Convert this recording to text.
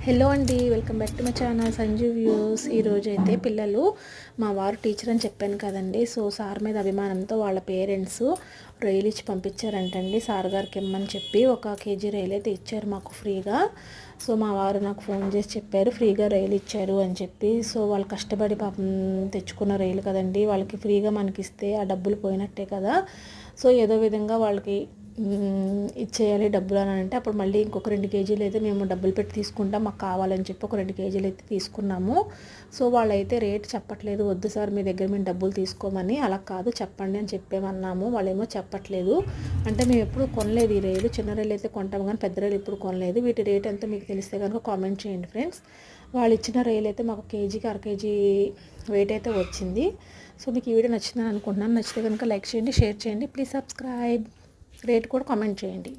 Hello అండి, welcome back to my channel Sanju views. ఈరోజైతే పిల్లలు మా వారు టీచర్ అని చెప్పాను కదండి. సో సార్ మీద అభిమానంతో వాళ్ళ పేరెంట్స్ రొయ్యలు ఇచ్చి పంపించారంటండి. సార్ గారికి ఇమ్మని చెప్పి 1 కేజీ రొయ్యలు అయితే ఇచ్చారు మాకు ఫ్రీగా. సో మా వారు నాకు ఫోన్ చేసి చెప్పారు ఫ్రీగా రొయ్యలు ఇచ్చారు అని చెప్పి. సో వాళ్ళు కష్టపడి పాపం తెచ్చుకున్న రొయ్యలు కదండి, వాళ్ళకి ఫ్రీగా మనకి ఇస్తే ఆ డబ్బులు పోయినట్టే కదా. సో ఏదో విధంగా వాళ్ళకి ఇచ్చేయాలి డబ్బులు అని అంటే అప్పుడు మళ్ళీ ఇంకొక 2 కేజీలు అయితే మేము డబ్బులు పెట్టి తీసుకుంటాం, మాకు కావాలని చెప్పి ఒక 2 కేజీలు అయితే తీసుకున్నాము. సో వాళ్ళైతే రేట్ చెప్పట్లేదు, వద్దు సార్ మీ దగ్గర మేము డబ్బులు తీసుకోమని. అలా కాదు చెప్పండి అని చెప్పేమన్నాము, వాళ్ళేమో చెప్పట్లేదు. అంటే మేము ఎప్పుడు కొనలేదు ఈ రైలు, చిన్న రైలు అయితే కొంటాము కానీ పెద్ద రైలు ఎప్పుడు కొనలేదు. వీటి రేట్ ఎంతో మీకు తెలిస్తే కనుక కామెంట్ చేయండి ఫ్రెండ్స్. వాళ్ళు ఇచ్చిన రైలు అయితే మాకు కేజీకి 1/2 కేజీ వెయిట్ అయితే వచ్చింది. సో మీకు ఈ వీడియో నచ్చిందని అనుకుంటున్నాను. నచ్చితే కనుక లైక్ చేయండి, షేర్ చేయండి, ప్లీజ్ సబ్స్క్రైబ్. రేట్ కూడా కామెంట్ చేయండి.